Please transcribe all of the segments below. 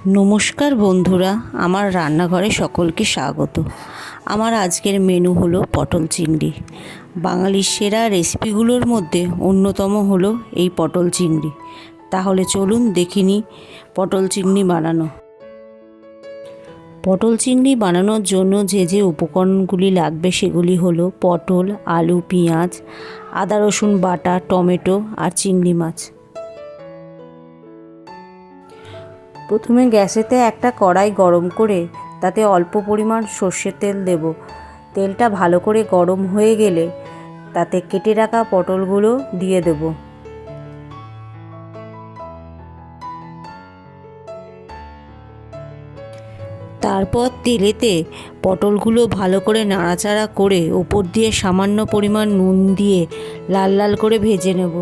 নমস্কার বন্ধুরা, আমার রান্নাঘরে সকলকে স্বাগত। আমার আজকের মেনু হলো পটল চিংড়ি। বাঙালির সেরা রেসিপিগুলোর মধ্যে অন্যতম হলো এই পটল চিংড়ি। তাহলে চলুন দেখিনি পটল চিংড়ি বানানো। পটল চিংড়ি বানানোর জন্য যে যে উপকরণগুলি লাগবে সেগুলি হলো পটল, আলু, পেঁয়াজ, আদা রসুন বাটা, টমেটো আর চিংড়ি মাছ। প্রথমে গ্যাসেতে একটা কড়াই গরম করে তাতে অল্প পরিমাণ সর্ষের তেল দেব। তেলটা ভালো করে গরম হয়ে গেলে তাতে কেটে রাখা পটলগুলো দিয়ে দেব। তারপর তেলেতে পটলগুলো ভালো করে নাড়াচাড়া করে ওপর দিয়ে সামান্য পরিমাণ নুন দিয়ে লাল লাল করে ভেজে নেব।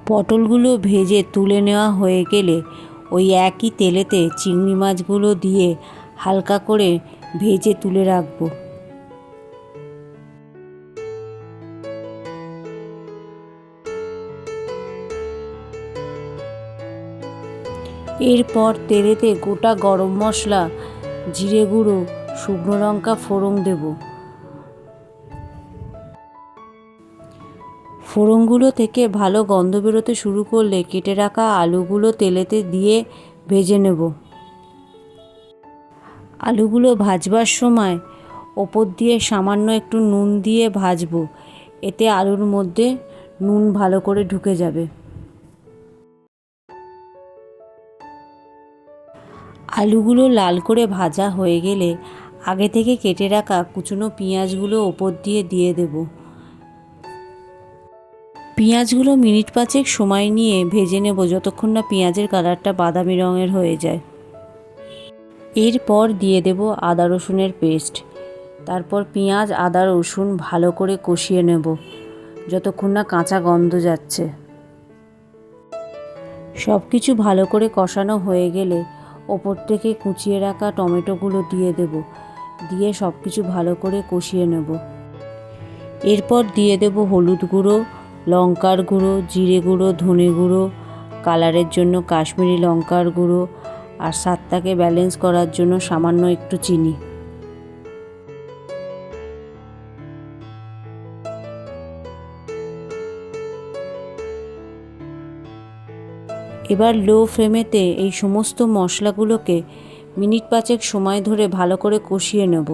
পটলগুলো ভেজে তুলে নেওয়া হয়ে গেলে ওই একই তেলেতে চিংড়ি মাছগুলো দিয়ে হালকা করে ভেজে তুলে রাখবো। এরপর তেলেতে গোটা গরম মশলা, জিরে গুঁড়ো, শুকনো লঙ্কা ফোড়ন দেব। ফোড়নগুলো থেকে ভালো গন্ধ বেরোতে শুরু করলে কেটে রাখা আলুগুলো তেলেতে দিয়ে ভেজে নেব। আলুগুলো ভাজবার সময় ওপর দিয়ে সামান্য একটু নুন দিয়ে ভাজবো, এতে আলুর মধ্যে নুন ভালো করে ঢুকে যাবে। আলুগুলো লাল করে ভাজা হয়ে গেলে আগে থেকে কেটে রাখা কুচনো পেঁয়াজগুলো ওপর দিয়ে দেব। পেঁয়াজগুলো মিনিট পাঁচেক সময় নিয়ে ভেজে নেব, যতক্ষণ না পেঁয়াজের কালারটা বাদামি রঙের হয়ে যায়। এরপর দিয়ে দেব আদা রসুনের পেস্ট। তারপর পেঁয়াজ, আদা, রসুন ভালো করে কষিয়ে নেব, যতক্ষণ না কাঁচা গন্ধ যাচ্ছে। সব কিছু ভালো করে কষানো হয়ে গেলে ওপর থেকে কুচিয়ে রাখা টমেটোগুলো দিয়ে দেব। দিয়ে সব কিছু ভালো করে কষিয়ে নেব। এরপর দিয়ে দেব হলুদ গুঁড়ো, লঙ্কার গুঁড়ো, জিরে গুঁড়ো, ধনে গুঁড়ো, কালারের জন্য কাশ্মীরি লঙ্কার গুঁড়ো আর স্বাদটাকে ব্যালেন্স করার জন্য সামান্য একটু চিনি। এবার লো ফ্লেমেতে এই সমস্ত মশলাগুলোকে মিনিট পাঁচেক সময় ধরে ভালো করে কষিয়ে নেব।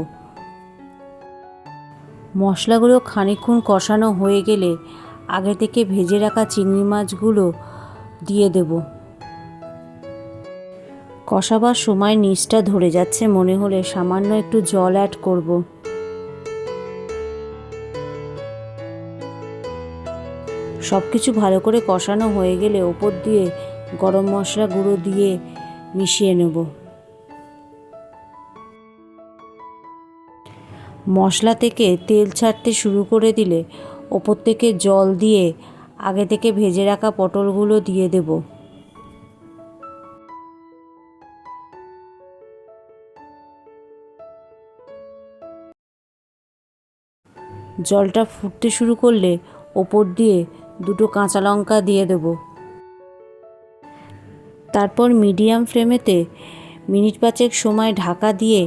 মশলাগুলো খানিকক্ষণ কষানো হয়ে গেলে আগে থেকে ভেজে রাখা চিংড়ি মাছগুলো দিয়ে দেব। কষাবার সময় নিচটা ধরে যাচ্ছে মনে হলে সামান্য একটু জল অ্যাড করব। সব কিছু ভালো করে কষানো হয়ে গেলে ওপর দিয়ে গরম মশলা গুঁড়ো দিয়ে মিশিয়ে নেব। মশলা থেকে তেল ছাড়তে শুরু করে দিলে ওপর থেকে জল দিয়ে আগে থেকে ভেজে রাখা পটলগুলো দিয়ে দেব। জলটা ফুটতে শুরু করলে ওপর দিয়ে দুটো কাঁচা লঙ্কা দিয়ে দেব। তারপর মিডিয়াম ফ্লেমেতে মিনিট পাঁচেক সময় ঢাকা দিয়ে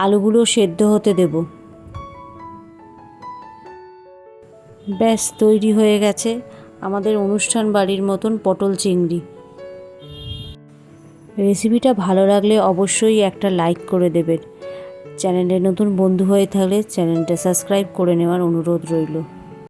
আলুগুলো সেদ্ধ হতে দেব। ব্যাস তৈরি হয়ে গেছে আমাদের অনুষ্ঠান বাড়ির মতন পটল চিংড়ি। রেসিপিটা ভালো লাগলে অবশ্যই একটা লাইক করে দেবেন। চ্যানেলে নতুন বন্ধু হয়ে থাকলে চ্যানেলটা সাবস্ক্রাইব করে নেওয়ার অনুরোধ রইল।